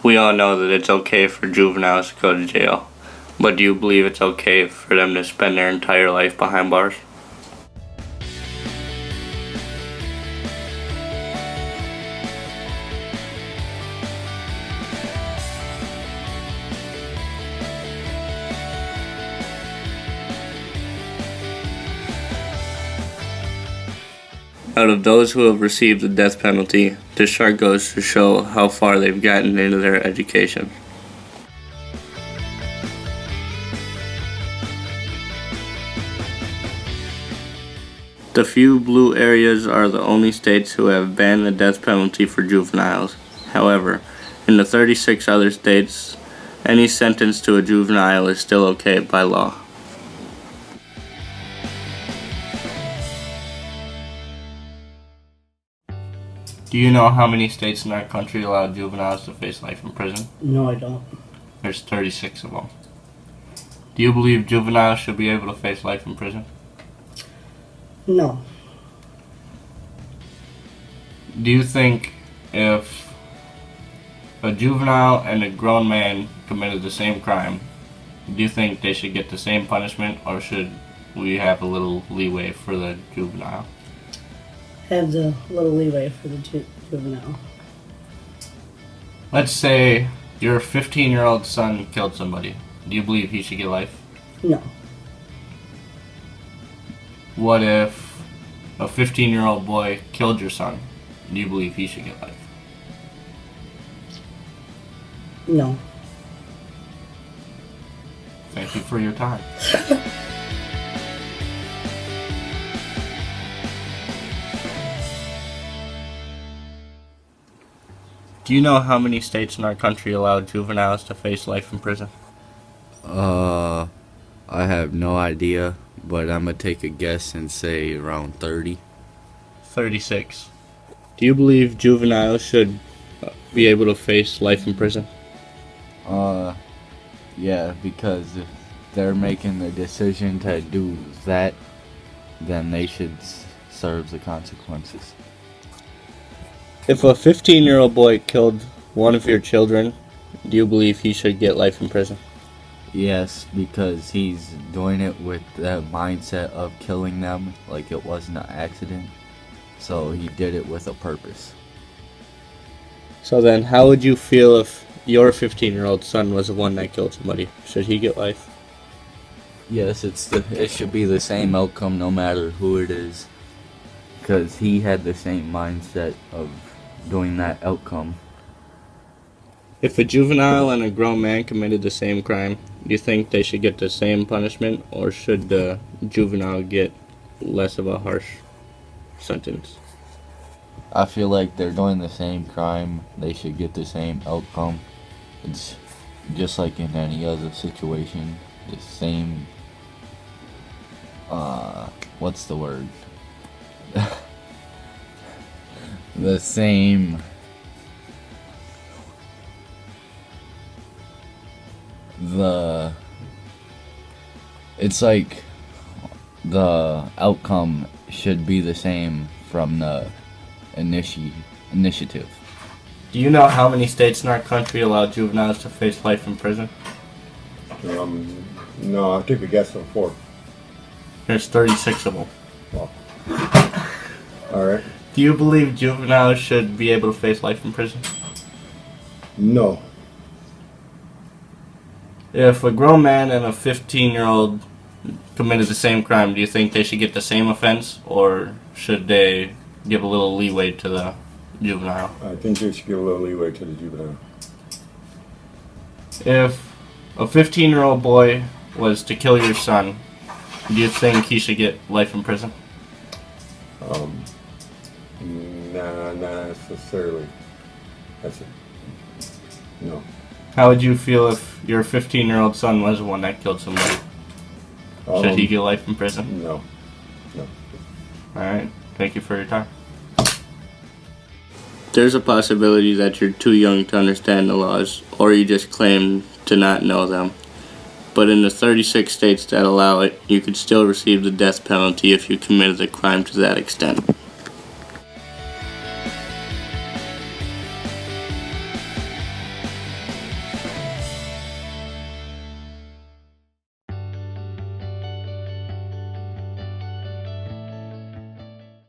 We all know that it's okay for juveniles to go to jail, but do you believe it's okay for them to spend their entire life behind bars? Out of those who have received the death penalty, this chart goes to show how far they've gotten into their education. The few blue areas are the only states who have banned the death penalty for juveniles. However, in the 36 other states, any sentence to a juvenile is still okay by law. Do you know how many states in our country allow juveniles to face life in prison? No, I don't. There's 36 of them. Do you believe juveniles should be able to face life in prison? No. Do you think if a juvenile and a grown man committed the same crime, do you think they should get the same punishment, or should we have a little leeway for the juvenile? Have the little leeway for the juvenile. Let's say your 15-year-old son killed somebody. Do you believe he should get life? No. What if a 15-year-old boy killed your son? Do you believe he should get life? No. Thank you for your time. Do you know how many states in our country allow juveniles to face life in prison? I have no idea, but I'm gonna take a guess and say around 30. 36. Do you believe juveniles should be able to face life in prison? Yeah, because if they're making the decision to do that, then they should serve the consequences. If a 15-year-old boy killed one of your children, do you believe he should get life in prison? Yes, because he's doing it with the mindset of killing them like it wasn't an accident. So he did it with a purpose. So then, how would you feel if your 15-year-old son was the one that killed somebody? Should he get life? Yes, it should be the same outcome no matter who it is. Because he had the same mindset of doing that outcome. If a juvenile and a grown man committed the same crime, do you think they should get the same punishment, or should the juvenile get less of a harsh sentence? I feel like they're doing the same crime. They should get the same outcome. It's just like in any other situation. The same, what's the word? The same, it's like the outcome should be the same from the initiative. Do you know how many states in our country allow juveniles to face life in prison? No, I'll take a guess on 4. There's 36 of them. Well, all right. Do you believe juveniles should be able to face life in prison? No. If a grown man and a 15-year-old committed the same crime, do you think they should get the same offense, or should they give a little leeway to the juvenile? I think they should give a little leeway to the juvenile. If a 15-year-old boy was to kill your son, do you think he should get life in prison? Not necessarily. That's it. No. How would you feel if your 15-year-old son was the one that killed somebody? Should he get life in prison? No. No. Alright, thank you for your time. There's a possibility that you're too young to understand the laws, or you just claim to not know them. But in the 36 states that allow it, you could still receive the death penalty if you committed a crime to that extent.